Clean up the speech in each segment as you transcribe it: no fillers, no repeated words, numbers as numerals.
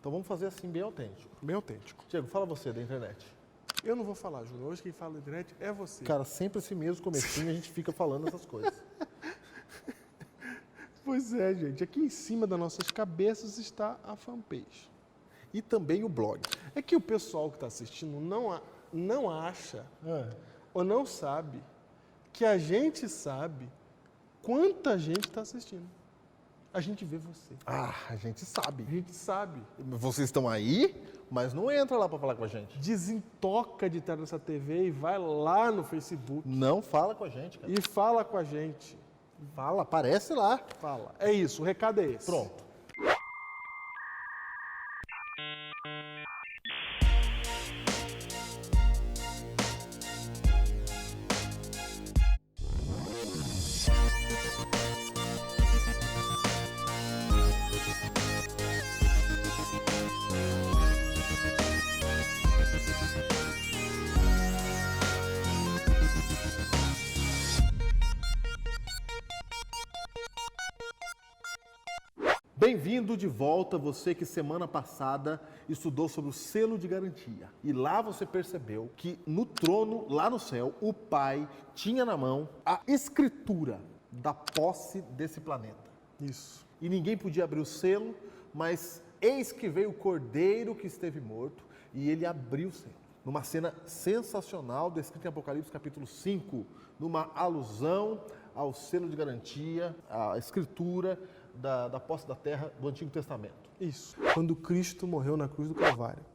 Então vamos fazer assim, bem autêntico. Bem autêntico. Diego, fala você da internet. Eu não vou falar, Júnior. Hoje quem fala da internet é você. Cara, sempre esse mesmo comecinho a gente fica falando essas coisas. Pois é, gente. Aqui em cima das nossas cabeças está a fanpage. E também o blog. É que o pessoal que está assistindo não acha ou não sabe que a gente sabe quanta gente está assistindo. A gente vê você. Ah, a gente sabe. A gente sabe. Vocês estão aí, mas não entra lá para falar com a gente. Desentoca de estar nessa TV e vai lá no Facebook Não fala com a gente, cara. e fala com a gente. Fala, aparece lá. Fala. É isso, o recado é esse. Pronto. Bem-vindo de volta, você que semana passada estudou sobre o selo de garantia. E lá você percebeu que no trono, lá no céu, o Pai tinha na mão a escritura da posse desse planeta. Isso. E ninguém podia abrir o selo, mas eis que veio o cordeiro que esteve morto e ele abriu o selo. Numa cena sensacional descrita em Apocalipse capítulo 5, numa alusão ao selo de garantia, à escritura da posse da terra do Antigo Testamento. Isso. Quando Cristo morreu na cruz do Calvário,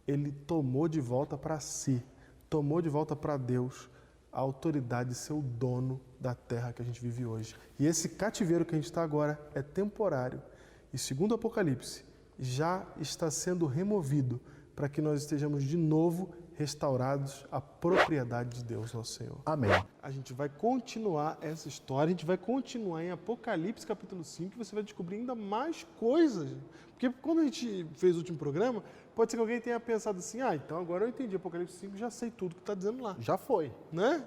ele tomou de volta para si, tomou de volta para Deus a autoridade de ser o dono da terra que a gente vive hoje. E esse cativeiro que a gente está agora é temporário. E segundo o Apocalipse, já está sendo removido para que nós estejamos de novo restaurados à propriedade de Deus, nosso Senhor. Amém. A gente vai continuar essa história, a gente vai continuar em Apocalipse capítulo 5, e você vai descobrir ainda mais coisas. Porque quando a gente fez o último programa, pode ser que alguém tenha pensado assim, então agora eu entendi Apocalipse 5, já sei tudo que está dizendo lá. Já foi. Né?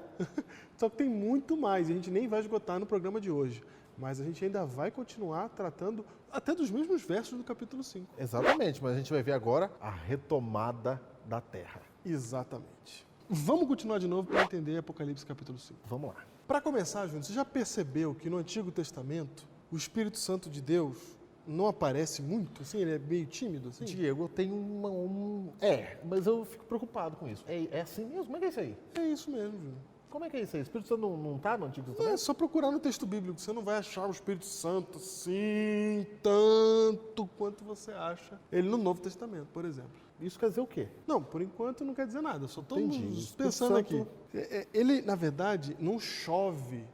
Só que tem muito mais, e a gente nem vai esgotar no programa de hoje. Mas a gente ainda vai continuar tratando até dos mesmos versos do capítulo 5. Exatamente, mas a gente vai ver agora a retomada da terra. Exatamente. Vamos continuar de novo para entender Apocalipse capítulo 5. Vamos lá. Para começar, Júnior, você já percebeu que no Antigo Testamento o Espírito Santo de Deus não aparece muito? Assim, ele é meio tímido? Assim? Diego, eu tenho mas eu fico preocupado com isso. É assim mesmo? Como é que é isso aí? É isso mesmo, Júnior. Como é que é isso aí? O Espírito Santo não está no Antigo Testamento? É só procurar no texto bíblico. Você não vai achar o Espírito Santo assim, tanto quanto você acha ele no Novo Testamento, por exemplo. Isso quer dizer o quê? Não, por enquanto não quer dizer nada. Só Entendi. estamos pensando Santo... aqui. Ele, na verdade, não chove,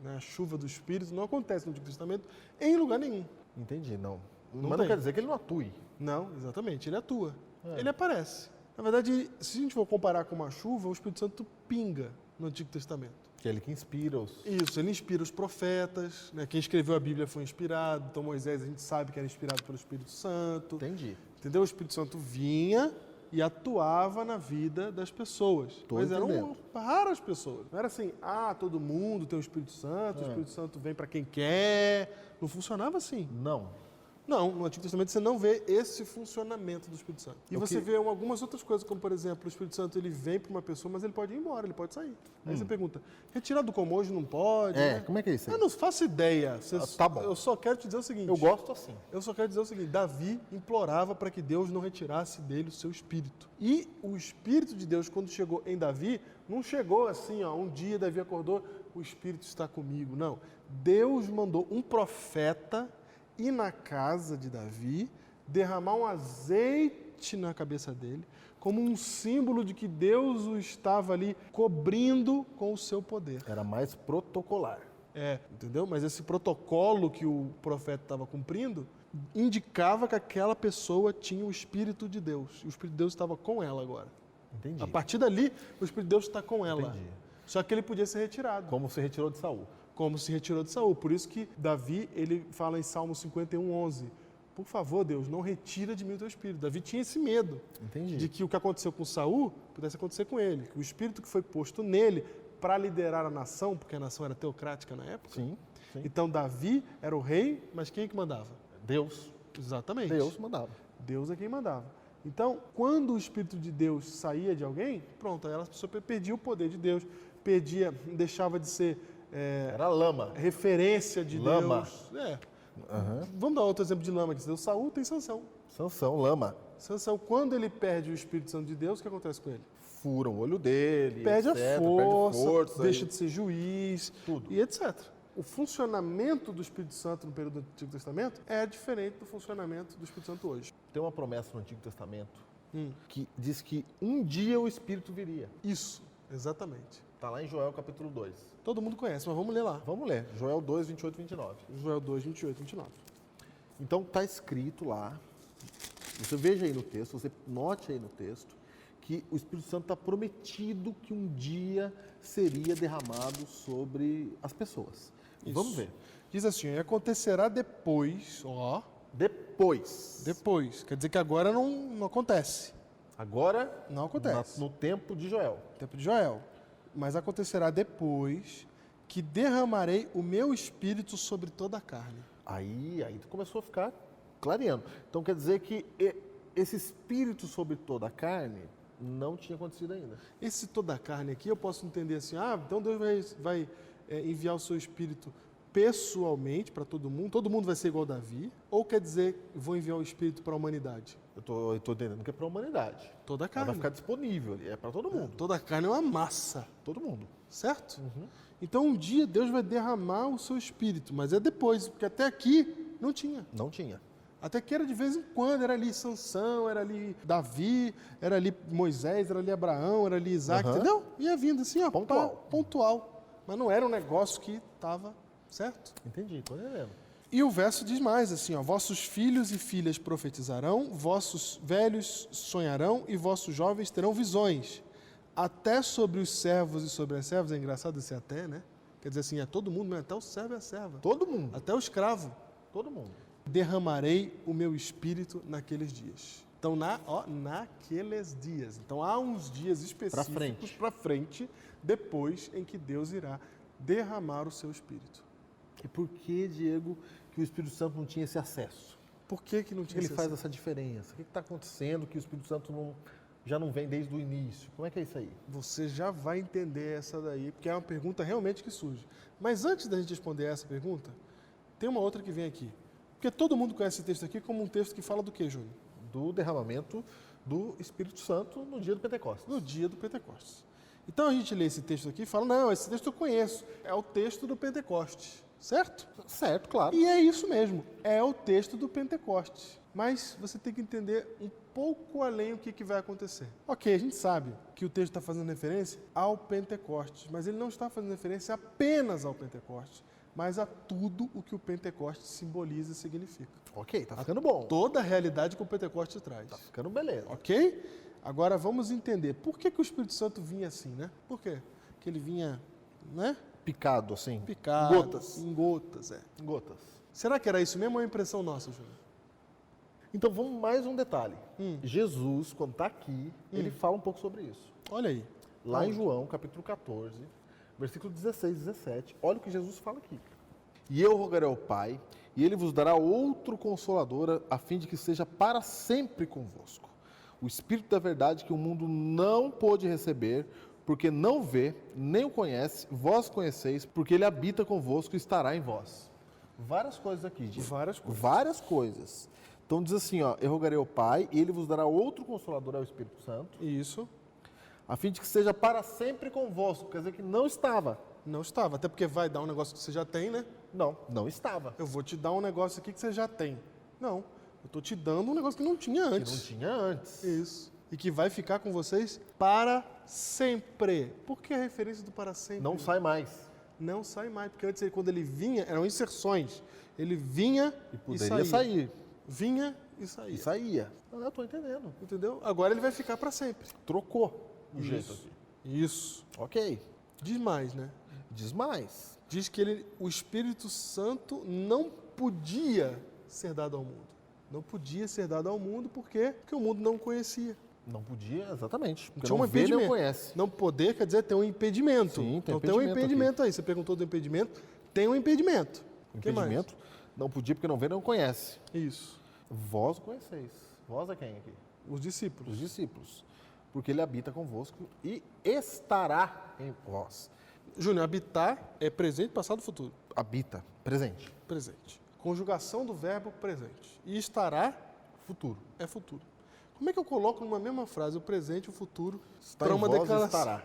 né? A chuva do Espírito não acontece no Antigo Testamento em lugar nenhum. Entendi, não. Não Mas tem. não quer dizer que ele não atue. Não, exatamente. Ele atua. Ele aparece. Na verdade, se a gente for comparar com uma chuva, o Espírito Santo pinga no Antigo Testamento. Que é ele que inspira os... Isso, ele inspira os profetas, né? Quem escreveu a Bíblia foi inspirado, então Moisés a gente sabe que era inspirado pelo Espírito Santo. Entendi. Entendeu? O Espírito Santo vinha e atuava na vida das pessoas. Mas eram raras pessoas. Não era assim, todo mundo tem o Espírito Santo, o Espírito Santo vem para quem quer. Não funcionava assim. Não, no Antigo Testamento você não vê esse funcionamento do Espírito Santo. E você vê algumas outras coisas, como por exemplo, o Espírito Santo ele vem para uma pessoa, mas ele pode ir embora, ele pode sair. Aí você pergunta, retirar do cômodo não pode? Né? Como é que é isso aí? Eu não faço ideia. Tá bom. Eu só quero te dizer o seguinte. Eu gosto assim. Eu só quero dizer o seguinte, Davi implorava para que Deus não retirasse dele o seu espírito. E o Espírito de Deus, quando chegou em Davi, não chegou assim, um dia Davi acordou, o Espírito está comigo. Não. Deus mandou um profeta ir na casa de Davi, derramar um azeite na cabeça dele, como um símbolo de que Deus o estava ali cobrindo com o seu poder. Era mais protocolar. Entendeu? Mas esse protocolo que o profeta estava cumprindo indicava que aquela pessoa tinha o Espírito de Deus. E o Espírito de Deus estava com ela agora. Entendi. A partir dali, o Espírito de Deus está com ela. Entendi. Só que ele podia ser retirado. Como se retirou de Saul. Como se retirou de Saul. Por isso que Davi, ele fala em Salmo 51:11, por favor, Deus, não retira de mim o teu espírito. Davi tinha esse medo. Entendi. De que o que aconteceu com Saul pudesse acontecer com ele. Que o espírito que foi posto nele para liderar a nação, porque a nação era teocrática na época. Sim. Então Davi era o rei, mas quem é que mandava? Deus. Exatamente. Deus mandava. Deus é quem mandava. Então, quando o Espírito de Deus saía de alguém, pronto, aí a pessoa perdia o poder de Deus, deixava de ser Era lama. referência de Lama. Deus. Aham. Vamos dar outro exemplo de lama que deu Saul, tem Sansão. Sansão, lama. Sansão, quando ele perde o Espírito Santo de Deus, o que acontece com ele? Furam o olho dele, Perde etc. a força, perde força deixa e de ser juiz, tudo. e etc. O funcionamento do Espírito Santo no período do Antigo Testamento é diferente do funcionamento do Espírito Santo hoje. Tem uma promessa no Antigo Testamento que diz que um dia o Espírito viria. Isso, exatamente. Está lá em Joel capítulo 2. Todo mundo conhece, mas vamos ler lá. Vamos ler. Joel 2, 28 e 29. Joel 2, 28, 29. Então está escrito lá, você veja aí no texto, você note aí no texto, que o Espírito Santo está prometido que um dia seria derramado sobre as pessoas. Isso. Vamos ver. Diz assim, e acontecerá depois, Depois. quer dizer que agora não acontece. Agora, Não acontece. no tempo de Joel. Tempo de Joel. Mas acontecerá depois que derramarei o meu espírito sobre toda a carne. Aí começou a ficar clareando. Então quer dizer que esse espírito sobre toda a carne não tinha acontecido ainda. Esse toda a carne aqui eu posso entender assim, então Deus vai enviar o seu espírito pessoalmente para todo mundo vai ser igual a Davi, ou quer dizer, vou enviar o espírito para a humanidade? Eu estou entendendo que é para a humanidade. Toda a Ela carne. vai ficar disponível ali, é para todo mundo. Toda a carne é uma massa, Todo mundo. certo? Então um dia Deus vai derramar o seu espírito, mas é depois, porque até aqui não tinha. Não tinha. Até que era de vez em quando, era ali Sansão, era ali Davi, era ali Moisés, era ali Abraão, era ali Isaac, entendeu? Ia vindo assim, pontual. Mas não era um negócio que estava certo. Entendi, estou entendendo. E o verso diz mais assim, vossos filhos e filhas profetizarão, vossos velhos sonharão e vossos jovens terão visões. Até sobre os servos e sobre as servas, é engraçado esse até, né? Quer dizer assim, é todo mundo, mas até o servo e a serva. Todo mundo. Até o escravo. Todo mundo. Derramarei o meu espírito naqueles dias. Então, naqueles dias. Então, há uns dias específicos para frente, depois em que Deus irá derramar o seu espírito. E por que, Diego, que o Espírito Santo não tinha esse acesso? Por que não Por que tinha ele esse faz acesso? essa diferença? O que está acontecendo que o Espírito Santo já não vem desde o início? Como é que é isso aí? Você já vai entender essa daí, porque é uma pergunta realmente que surge. Mas antes da gente responder essa pergunta, tem uma outra que vem aqui. Porque todo mundo conhece esse texto aqui como um texto que fala do quê, Júnior? Do derramamento do Espírito Santo no dia do Pentecostes. No dia do Pentecostes. Então a gente lê esse texto aqui e fala, não, esse texto eu conheço. É o texto do Pentecostes, certo? Certo, claro. E é isso mesmo, é o texto do Pentecostes. Mas você tem que entender um pouco além o que vai acontecer. Ok, a gente sabe que o texto está fazendo referência ao Pentecostes, mas ele não está fazendo referência apenas ao Pentecostes, mas a tudo o que o Pentecostes simboliza e significa. Ok, tá ficando bom. Toda a realidade que o Pentecostes traz. Tá ficando beleza. Ok? Agora vamos entender por que o Espírito Santo vinha assim, né? Por quê? Que ele vinha, né? Picado, assim. Picado. Gotas. Em gotas, Gotas. Será que era isso mesmo ou é uma impressão nossa, Júnior? Então vamos mais um detalhe. Jesus, quando está aqui, ele fala um pouco sobre isso. Olha aí. Lá em João, capítulo 14, versículo 16 e 17, olha o que Jesus fala aqui. E eu rogarei ao Pai, e ele vos dará outro Consolador, a fim de que seja para sempre convosco. O Espírito da verdade que o mundo não pôde receber, porque não vê, nem o conhece, vós conheceis, porque ele habita convosco e estará em vós. Várias coisas aqui, gente. Várias coisas. Então diz assim, eu rogarei ao Pai, e ele vos dará outro Consolador, ao Espírito Santo, Isso. a fim de que seja para sempre convosco. Quer dizer que não estava. Não estava, até porque vai dar um negócio que você já tem, né? Não estava. Eu vou te dar um negócio aqui que você já tem. Não, eu estou te dando um negócio que não tinha Que antes. não tinha antes. Isso. E que vai ficar com vocês para sempre. Por que a referência do para sempre? Não sai mais. Não sai mais, porque antes, quando ele vinha, eram inserções. Ele vinha E poderia saía. sair. Vinha e saía. E saía. Eu estou entendendo. Entendeu? Agora ele vai ficar para sempre. Trocou o jeito aqui. Isso. Ok. Diz mais, né? Diz mais. Diz que o Espírito Santo não podia ser dado ao mundo. Não podia ser dado ao mundo por quê? Porque o mundo não o conhecia. Não podia, exatamente. Porque Tinha não um vê nem impedimento. conhece. Não poder quer dizer ter um impedimento. Sim, tem então tem um impedimento impedimento aí. Você perguntou do impedimento. Tem um impedimento. Que mais? Impedimento. Não podia porque não vê nem conhece. Isso. Vós o conheceis. Vós é quem aqui? Os discípulos. Os discípulos. Porque ele habita convosco e estará em vós. Júnior, habitar é presente, passado, futuro. Habita, presente. Presente. Conjugação do verbo presente. E estará Futuro. é futuro. Como é que eu coloco numa mesma frase o presente e o futuro Está para em uma vós, declaração? estará.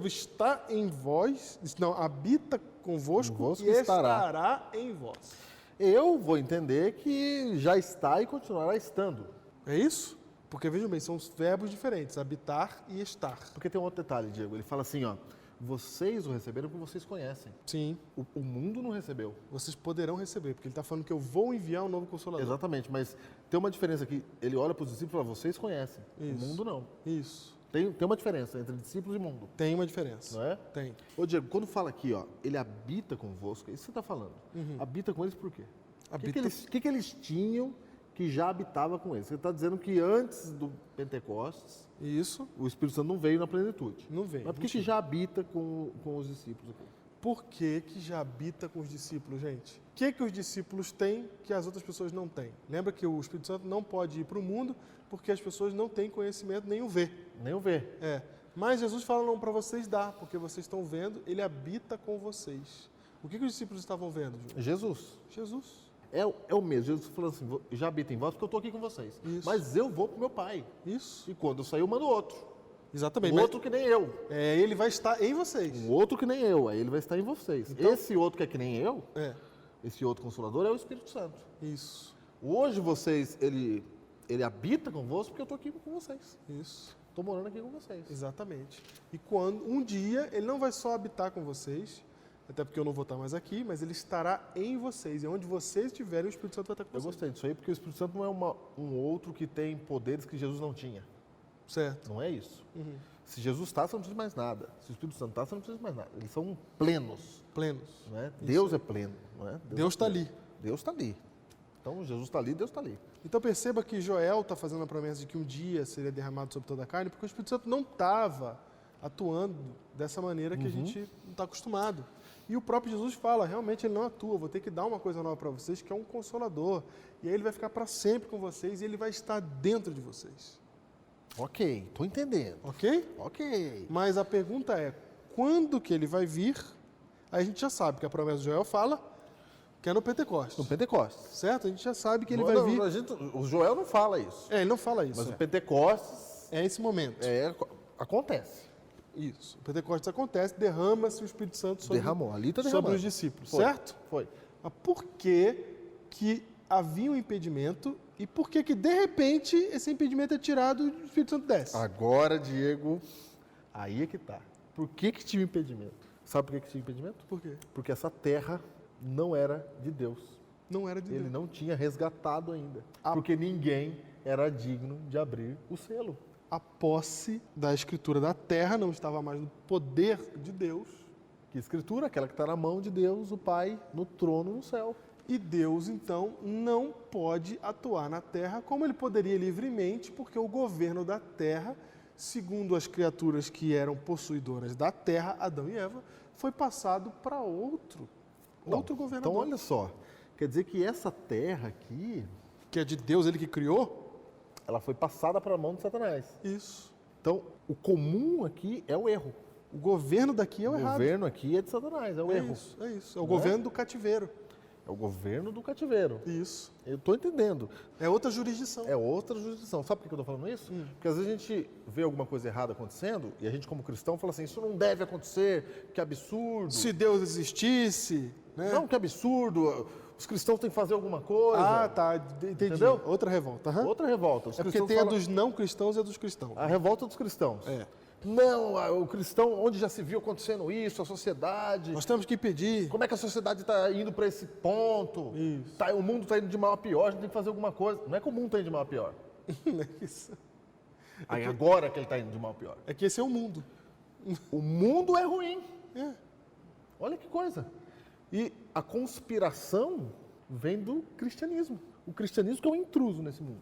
Está em vós, não, habita convosco, Convosco e estará. estará em vós. Eu vou entender que já está e continuará estando. É isso? Porque, vejam bem, são verbos diferentes, habitar e estar. Porque tem um outro detalhe, Diego. Ele fala assim, ó. Vocês o receberam porque vocês conhecem. Sim, O mundo não recebeu. vocês poderão receber, porque ele está falando que eu vou enviar um novo Consolador. Exatamente, mas tem uma diferença aqui. Ele olha para os discípulos e fala, vocês conhecem. Isso. O mundo não. Isso. Tem uma diferença entre discípulos e mundo, Tem uma diferença. não é? Tem. Ô Diego, quando fala aqui, ó, ele habita convosco, é isso que você está falando. Habita com eles por quê? Habita- O que eles tinham que já habitava com eles? Você está dizendo que antes do Pentecostes, Isso. o Espírito Santo não veio na plenitude. Não veio, Mas por não que tinha. já habita com os discípulos aqui? Por que que já habita com os discípulos, gente? O que os discípulos têm que as outras pessoas não têm? Lembra que o Espírito Santo não pode ir para o mundo porque as pessoas não têm conhecimento nem o vê. Nem o ver. É. Mas Jesus fala, não, para vocês dá, porque vocês estão vendo, ele habita com vocês. O que os discípulos estavam vendo, Júlio? Jesus. Jesus. É o mesmo. Jesus falou assim, já habita em vós porque eu estou aqui com vocês. Isso. Mas eu vou para o meu Pai. Isso. E quando eu sair, eu mando outro. Exatamente. Um Mas, outro que nem eu. ele vai estar em vocês. Um outro que nem eu. Aí ele vai estar em vocês. Então- Esse outro que é que nem eu, É. esse outro Consolador é o Espírito Santo. Isso. Hoje vocês, ele habita convosco porque eu estou aqui com vocês. Isso. Estou morando aqui com vocês. Exatamente. E quando um dia ele não vai só habitar com vocês, até porque eu não vou estar mais aqui, mas ele estará em vocês. E onde vocês estiverem, o Espírito Santo vai estar com Eu vocês. gostei disso aí porque o Espírito Santo não é um outro que tem poderes que Jesus não tinha. Certo. Não é isso. Se Jesus está, você não precisa de mais nada. Se o Espírito Santo está, você não precisa de mais nada. Eles são plenos. Plenos. Não é? Deus é pleno. Não é? Deus está é pleno. ali. Deus está ali. Então Jesus está ali, Deus está ali. Então perceba que Joel está fazendo a promessa de que um dia seria derramado sobre toda a carne, porque o Espírito Santo não estava atuando dessa maneira que a gente não está acostumado. E o próprio Jesus fala, realmente ele não atua, vou ter que dar uma coisa nova para vocês, que é um consolador. E aí ele vai ficar para sempre com vocês e ele vai estar dentro de vocês. Ok, estou entendendo. Ok? Ok. Mas a pergunta é, quando que ele vai vir? Aí a gente já sabe que a promessa de Joel fala que é no Pentecostes. No Pentecostes. Certo? A gente já sabe que ele Não, vai não, vir... o Joel não fala isso. Ele não fala isso. Mas o Pentecostes É esse momento. acontece. Isso. O Pentecostes acontece, derrama-se o Espírito Santo sobre, Derramou. Ali está sobre derramando. os discípulos, Foi. certo? Foi. Mas por que havia um impedimento e por que de repente esse impedimento é tirado e o Espírito Santo desce? Agora, Diego, aí é que tá. Por que tinha impedimento? Sabe por que tinha impedimento? Por quê? Porque essa terra não era de Deus. Não era de Ele Deus. não tinha resgatado ainda. Porque ninguém era digno de abrir o selo. A posse da escritura da terra não estava mais no poder de Deus. Que escritura? Aquela que está na mão de Deus, o Pai, no trono no céu. E Deus, então, não pode atuar na terra como ele poderia livremente, porque o governo da terra, segundo as criaturas que eram possuidoras da terra, Adão e Eva, foi passado para outro governador. Então, olha só. Quer dizer que essa terra aqui, Que é de Deus, ele que criou? ela foi passada para a mão de Satanás. Isso. Então, o comum aqui é o erro. O governo daqui é o O errado. governo aqui é de Satanás, é o erro. Isso, é isso. É o Não governo do cativeiro. É o governo do cativeiro. Isso. Eu estou entendendo. É outra jurisdição. É outra jurisdição. Sabe por que eu estou falando isso? Porque às vezes a gente vê alguma coisa errada acontecendo e a gente, como cristão, fala assim: isso não deve acontecer, que absurdo. Se Deus existisse, né? Não, que absurdo. Os cristãos têm que fazer alguma coisa. Ah, tá. Entendi. Entendeu? Outra revolta. aham. Outra revolta. Os É porque cristãos tem a falam- dos não cristãos e a dos cristãos. a revolta dos cristãos. É. Não, o cristão, onde já se viu acontecendo isso, a sociedade. Nós temos que pedir. Como é que a sociedade está indo para esse ponto? Isso. O mundo está indo de mal a pior, a gente tem que fazer alguma coisa. Não é que o mundo está indo de mal a pior. Isso. Aí agora que ele está indo de mal a pior. É que esse é o mundo. O mundo é ruim. É. Olha que coisa. E a conspiração vem do cristianismo. O cristianismo que é um intruso nesse mundo.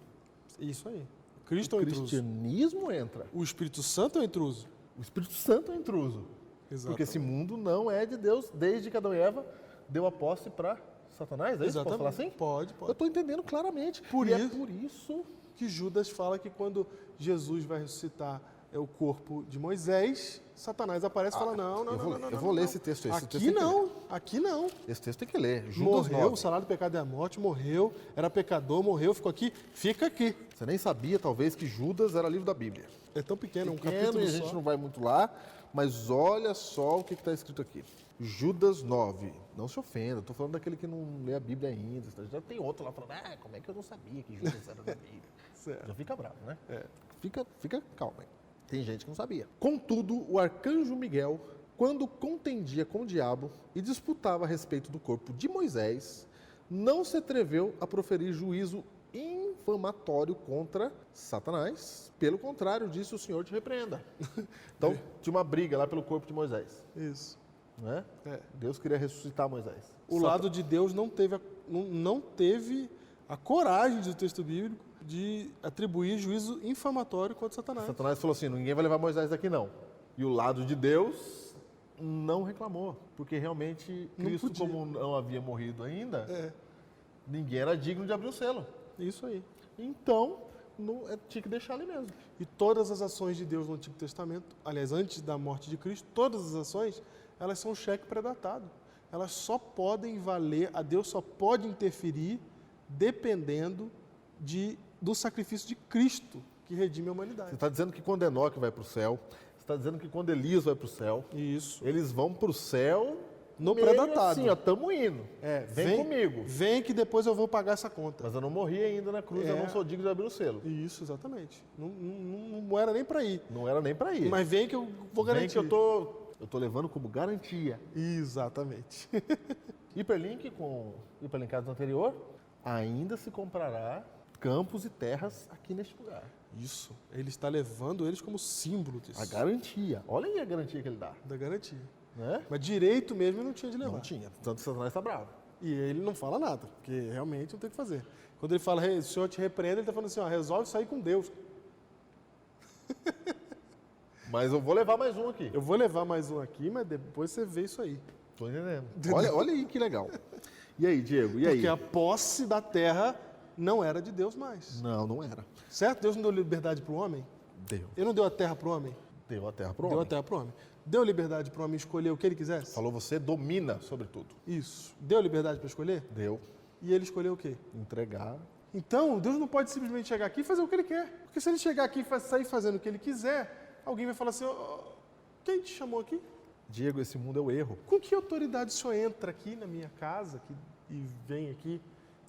Isso aí. Cristo é O o intruso. cristianismo entra. O Espírito Santo é o intruso. O Espírito Santo é um intruso. Exato. Porque esse mundo não é de Deus, desde que Adão e Eva deu a posse para Satanás. É isso? Posso falar assim? Pode, Eu pode. estou entendendo claramente. Por e isso- é por isso que Judas fala que quando Jesus vai ressuscitar o corpo de Moisés, Satanás aparece e fala, não. Eu vou ler esse texto aí. Esse texto Aqui tem que não, ler. aqui não. Esse texto tem que ler. Judas Morreu, 9. o salário do pecado é a morte, morreu, era pecador, morreu, ficou aqui, fica aqui. Você nem sabia, talvez, que Judas era livro da Bíblia. É tão pequeno, um Pequeno, capítulo e a só. gente não vai muito lá, mas olha só o que está escrito aqui. Judas 9. Não se ofenda, estou falando daquele que não lê a Bíblia ainda. Já tem outro lá falando, como é que eu não sabia que Judas era da Bíblia? Certo. Já fica bravo, né? Fica calma aí. Tem gente que não sabia. Contudo, o arcanjo Miguel, quando contendia com o diabo e disputava a respeito do corpo de Moisés, não se atreveu a proferir juízo infamatório contra Satanás. Pelo contrário, disse o Senhor te repreenda. Então, tinha uma briga lá pelo corpo de Moisés. Isso. Né? É. Deus queria ressuscitar Moisés. O lado de Deus não teve a coragem, diz o texto bíblico, de atribuir juízo infamatório contra Satanás. Satanás falou assim, ninguém vai levar Moisés daqui não. E o lado de Deus não reclamou, porque realmente Não Cristo, podia. como não havia morrido ainda, ninguém era digno de abrir o selo. Isso aí. Então, tinha que deixar ali mesmo. E todas as ações de Deus no Antigo Testamento, aliás, antes da morte de Cristo, todas as ações, elas são cheque predatado. Elas só podem valer, a Deus só pode interferir dependendo do sacrifício de Cristo, que redime a humanidade. Você está dizendo que quando Enoque vai para o céu, você está dizendo que quando Elias vai para o céu, Isso. eles vão para o céu No meio predatado. assim, ó, tamo indo. Vem comigo. Vem que depois eu vou pagar essa conta. Mas eu não morri ainda na cruz, eu não sou digno de abrir o selo. Isso, exatamente. Não era nem para ir. Não era nem para ir. Mas vem que eu vou garantir. Vem que eu tô levando como garantia. Exatamente. Hiperlink com hiperlinkado anterior, ainda se comprará campos e terras aqui neste lugar. Isso. Ele está levando eles como símbolo disso. A garantia. Olha aí a garantia que ele dá. Da garantia. Né? Mas direito mesmo ele não tinha de levar. Não tinha. Tanto que Satanás está bravo. E ele não fala nada, porque realmente não tem o que fazer. Quando ele fala, o Senhor te repreende, ele está falando assim, resolve sair com Deus. Mas eu vou levar mais um aqui. Eu vou levar mais um aqui, mas depois você vê isso aí. Tô entendendo. Olha aí que legal. E aí, Diego? E aí? Porque a posse da terra não era de Deus mais. Não era. Certo? Deus não deu liberdade para o homem? Deu. Ele não deu a terra para o homem? Deu a terra pro Deu a homem. terra para o homem. Deu liberdade para o homem escolher o que ele quisesse? Falou, você domina sobre tudo. Isso. Deu liberdade para escolher? Deu. E ele escolheu o quê? Entregar. Então, Deus não pode simplesmente chegar aqui e fazer o que ele quer. Porque se ele chegar aqui e sair fazendo o que ele quiser, alguém vai falar assim, quem te chamou aqui? Diego, esse mundo é o erro. Com que autoridade o senhor entra aqui na minha casa e vem aqui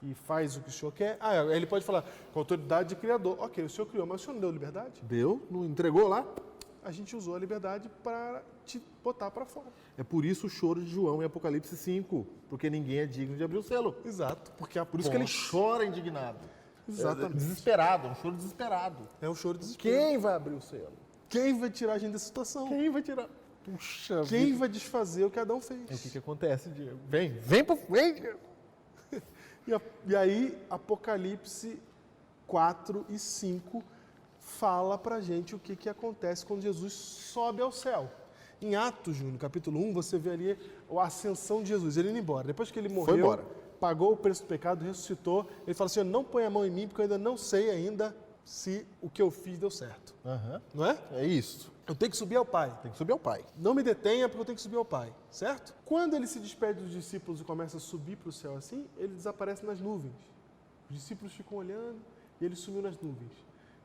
e faz o que o senhor quer? Ele pode falar, com autoridade de criador. Ok, o senhor criou, mas o senhor não deu liberdade? Deu, não entregou lá? A gente usou a liberdade para te botar para fora. É por isso o choro de João em Apocalipse 5, porque ninguém é digno de abrir o selo. Exato. Porque Por isso que ele chora indignado. Exatamente. Desesperado, um choro desesperado. É um choro de desespero. Quem vai abrir o selo? Quem vai tirar a gente dessa situação? Quem vai tirar? Puxa Quem vida. vai desfazer o que Adão fez? E o que acontece, Diego? Vem pra frente. E aí, Apocalipse 4 e 5 fala pra gente o que acontece quando Jesus sobe ao céu. Em Atos, Júnior, capítulo 1, você vê ali a ascensão de Jesus, ele indo embora. Depois que ele morreu, embora. pagou o preço do pecado, ressuscitou, ele fala assim, não põe a mão em mim, porque eu ainda não sei ainda se o que eu fiz deu certo. Não é? É isso. Eu tenho que subir ao Pai. Tem que subir ao Pai. Não me detenha, porque eu tenho que subir ao Pai, certo? Quando ele se despede dos discípulos e começa a subir para o céu assim, ele desaparece nas nuvens. Os discípulos ficam olhando e ele sumiu nas nuvens.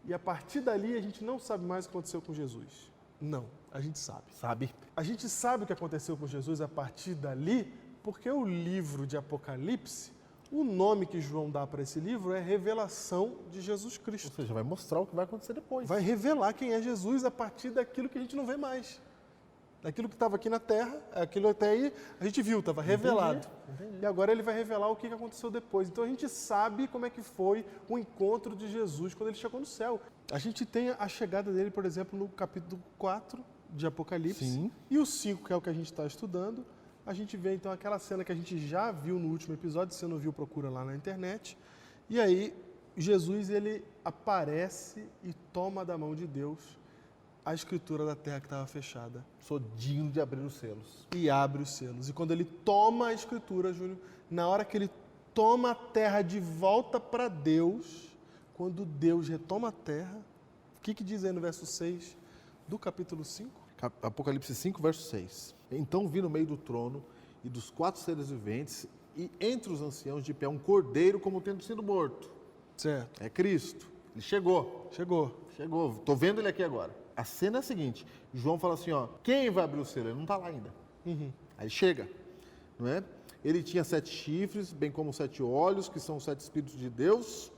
E a partir dali a gente não sabe mais o que aconteceu com Jesus. Não, a gente sabe. Sabe? A gente sabe o que aconteceu com Jesus a partir dali, porque o livro de Apocalipse, o nome que João dá para esse livro é Revelação de Jesus Ou Cristo. seja, vai mostrar o que vai acontecer depois. Vai revelar quem é Jesus a partir daquilo que a gente não vê mais. Daquilo que estava aqui na Terra, aquilo até aí a gente viu, estava revelado. Entendi. E agora ele vai revelar o que aconteceu depois. Então a gente sabe como é que foi o encontro de Jesus quando ele chegou no céu. A gente tem a chegada dele, por exemplo, no capítulo 4 de Apocalipse. Sim. E o 5, que é o que a gente está estudando, a gente vê então aquela cena que a gente já viu no último episódio, se você não viu, procura lá na internet. E aí Jesus ele aparece e toma da mão de Deus a escritura da terra que estava fechada. Sou digno de abrir os selos. E abre os selos. E quando ele toma a escritura, Júnior, na hora que ele toma a terra de volta para Deus, quando Deus retoma a terra, o que diz aí no verso 6 do capítulo 5? Apocalipse 5, verso 6. Então vi no meio do trono e dos 4 seres viventes e entre os anciãos de pé um cordeiro como tendo sido morto. Certo. É Cristo. Ele chegou. Chegou. Estou vendo ele aqui agora. A cena é a seguinte. João fala assim, ó, quem vai abrir o selo? Ele não está lá ainda. Aí chega, não é? Ele tinha 7 chifres, bem como 7 olhos, que são os 7 Espíritos de Deus,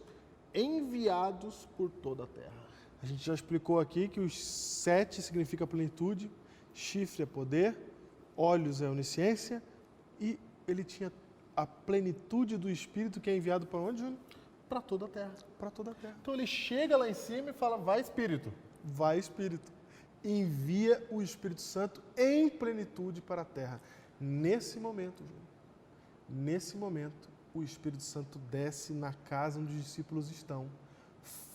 enviados por toda a terra. A gente já explicou aqui que os 7 significa plenitude, chifre é poder, olhos é onisciência, e ele tinha a plenitude do Espírito que é enviado para onde, Júnior? Para toda a terra. Para toda a terra. Então ele chega lá em cima e fala, vai Espírito. Vai Espírito. Envia o Espírito Santo em plenitude para a terra. Nesse momento, Júnior, nesse momento, o Espírito Santo desce na casa onde os discípulos estão.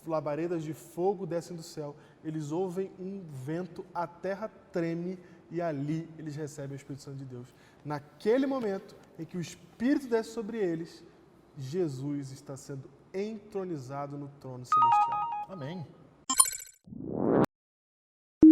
Labaredas de fogo descem do céu. Eles ouvem um vento, a terra treme e ali eles recebem o Espírito Santo de Deus. Naquele momento em que o Espírito desce sobre eles, Jesus está sendo entronizado no trono celestial. Amém.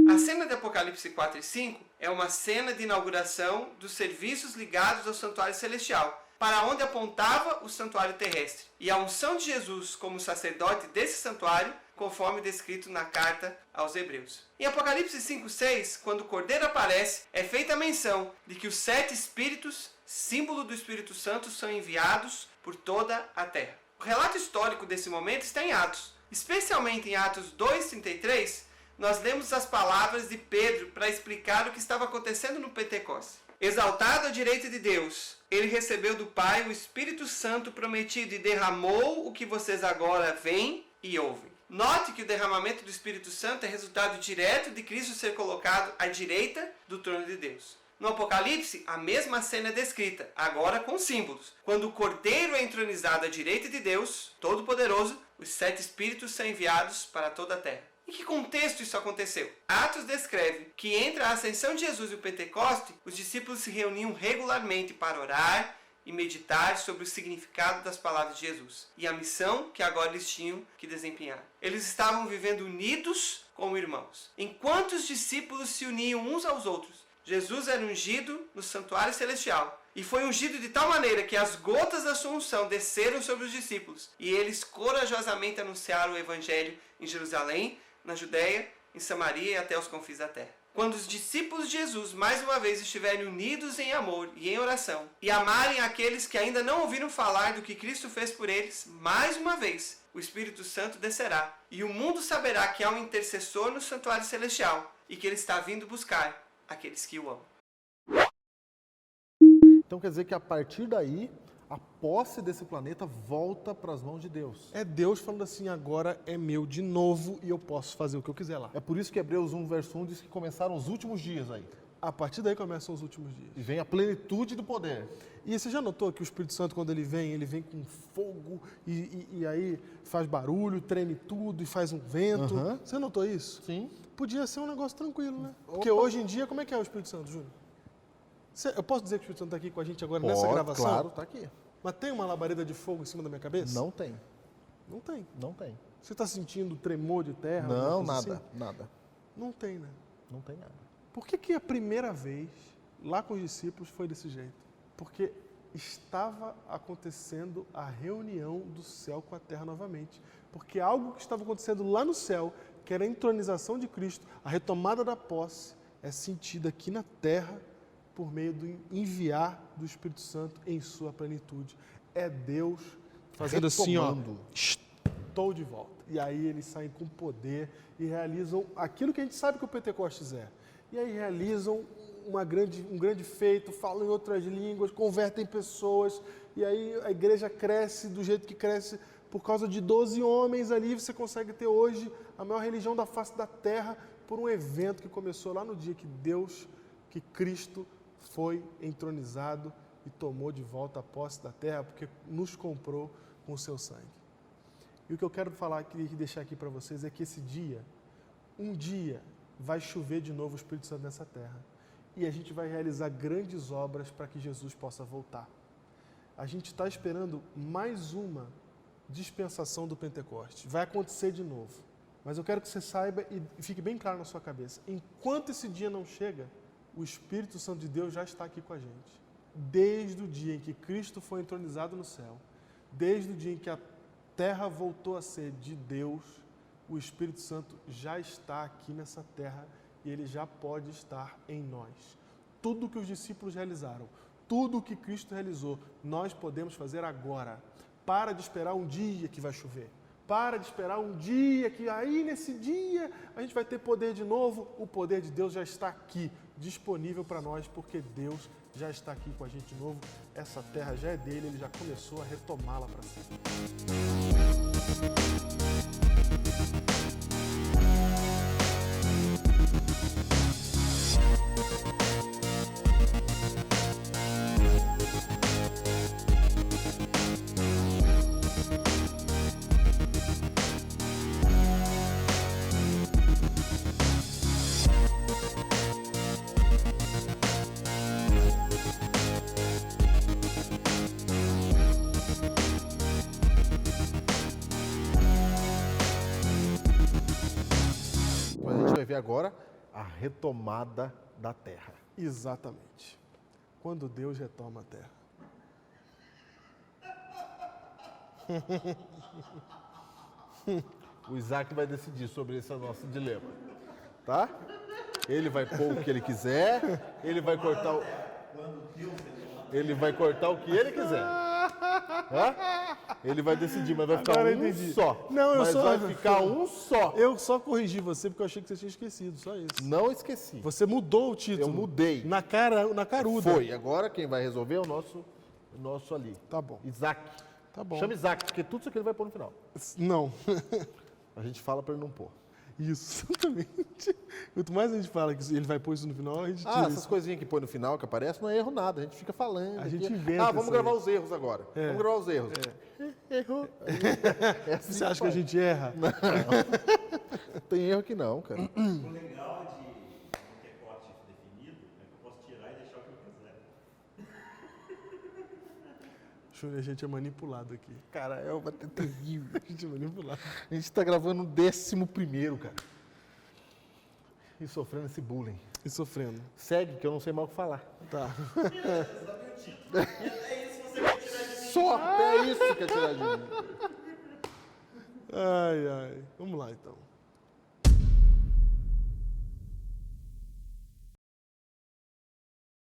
A cena de Apocalipse 4 e 5 é uma cena de inauguração dos serviços ligados ao santuário celestial, para onde apontava o santuário terrestre, e a unção de Jesus como sacerdote desse santuário, conforme descrito na carta aos Hebreus. Em Apocalipse 5:6, quando o Cordeiro aparece, é feita a menção de que os 7 Espíritos, símbolo do Espírito Santo, são enviados por toda a terra. O relato histórico desse momento está em Atos. Especialmente em Atos 2:33, nós lemos as palavras de Pedro para explicar o que estava acontecendo no Pentecostes. Exaltado à direita de Deus, ele recebeu do Pai o Espírito Santo prometido e derramou o que vocês agora veem e ouvem. Note que o derramamento do Espírito Santo é resultado direto de Cristo ser colocado à direita do trono de Deus. No Apocalipse, a mesma cena é descrita, agora com símbolos. Quando o Cordeiro é entronizado à direita de Deus, Todo-Poderoso, os 7 Espíritos são enviados para toda a terra. Em que contexto isso aconteceu? Atos descreve que entre a ascensão de Jesus e o Pentecoste, os discípulos se reuniam regularmente para orar e meditar sobre o significado das palavras de Jesus e a missão que agora eles tinham que desempenhar. Eles estavam vivendo unidos como irmãos. Enquanto os discípulos se uniam uns aos outros, Jesus era ungido no santuário celestial. E foi ungido de tal maneira que as gotas da sua unção desceram sobre os discípulos. E eles corajosamente anunciaram o evangelho em Jerusalém, na Judéia, em Samaria e até os confins da terra. Quando os discípulos de Jesus mais uma vez estiverem unidos em amor e em oração, e amarem aqueles que ainda não ouviram falar do que Cristo fez por eles, mais uma vez o Espírito Santo descerá, e o mundo saberá que há um intercessor no santuário celestial, e que ele está vindo buscar aqueles que o amam. Então quer dizer que a partir daí, a posse desse planeta volta para as mãos de Deus. É Deus falando assim, agora é meu de novo e eu posso fazer o que eu quiser lá. É por isso que Hebreus 1, verso 1 diz que começaram os últimos dias aí. A partir daí começam os últimos dias. E vem a plenitude do poder. E você já notou que o Espírito Santo, quando ele vem com fogo e aí faz barulho, treme tudo e faz um vento. Uhum. Você notou isso? Sim. Podia ser um negócio tranquilo, né? Opa. Porque hoje em dia, como é que é o Espírito Santo, Júnior? Eu posso dizer que o Espírito Santo está aqui com a gente agora nessa gravação? Claro, está aqui. Mas tem uma labareda de fogo em cima da minha cabeça? Não tem. Não tem. Não tem. Você está sentindo tremor de terra? Não, alguma coisa nada, assim? nada. Não tem, né? Não tem nada. Por que a primeira vez, lá com os discípulos, foi desse jeito? Porque estava acontecendo a reunião do céu com a terra novamente. Porque algo que estava acontecendo lá no céu, que era a entronização de Cristo, a retomada da posse, é sentida aqui na terra por meio do enviar do Espírito Santo em sua plenitude. É Deus fazendo assim, ó, estou de volta. E aí eles saem com poder e realizam aquilo que a gente sabe que o Pentecostes é. E aí realizam um grande feito, falam em outras línguas, convertem pessoas, e aí a igreja cresce do jeito que cresce por causa de 12 homens ali. Você consegue ter hoje a maior religião da face da terra por um evento que começou lá no dia que Cristo foi entronizado e tomou de volta a posse da terra, porque nos comprou com o seu sangue. E o que eu quero falar aqui e deixar aqui para vocês é que esse dia, um dia, vai chover de novo o Espírito Santo nessa terra. E a gente vai realizar grandes obras para que Jesus possa voltar. A gente está esperando mais uma dispensação do Pentecoste. Vai acontecer de novo. Mas eu quero que você saiba e fique bem claro na sua cabeça. Enquanto esse dia não chega, o Espírito Santo de Deus já está aqui com a gente. Desde o dia em que Cristo foi entronizado no céu, desde o dia em que a terra voltou a ser de Deus, o Espírito Santo já está aqui nessa terra e ele já pode estar em nós. Tudo que os discípulos realizaram, tudo o que Cristo realizou, nós podemos fazer agora. Para de esperar um dia que vai chover. Para de esperar um dia que aí nesse dia a gente vai ter poder de novo. O poder de Deus já está aqui, disponível para nós, porque Deus já está aqui com a gente de novo. Essa terra já é dele, ele já começou a retomá-la para si. Mas a gente vai ver agora a retomada da terra. Exatamente. Quando Deus retoma a terra. O Isaac vai decidir sobre esse nosso dilema, tá? Ele vai pôr o que ele quiser, ele vai cortar o... Ele vai cortar o que ele quiser. Hã? Ele vai decidir, mas vai ficar Agora eu um entendi. só. Não, eu mas só- vai ficar um só. Eu só corrigi você porque eu achei que você tinha esquecido, só isso. Não esqueci. Você mudou o título. Eu mudei. Na caruda. Foi. Agora quem vai resolver é o nosso ali. Tá bom. Isaac. Tá bom. Chama Isaac, porque tudo isso aqui ele vai pôr no final. Não. A gente fala pra ele não pôr. Isso, exatamente. Quanto mais a gente fala que ele vai pôr isso no final, a gente tira Essas isso. coisinhas que põe no final, que aparece, não é erro nada. A gente fica falando. A gente aqui. inventa vamos isso gravar aí. os erros agora. É. Vamos gravar os erros. Errou. É assim Você acha que a faz. gente erra? Tem erro aqui não, cara. O legal de um pacote definido é que eu posso tirar e deixar o que eu quiser. Júnior, a gente é manipulado aqui. Cara, é uma terrível. A gente é manipulado. A gente tá gravando o 11º, cara. E sofrendo esse bullying. E sofrendo. Segue, que eu não sei mal o que falar. Tá. Só é isso que é tirar de mim. Ai, ai. Vamos lá, então.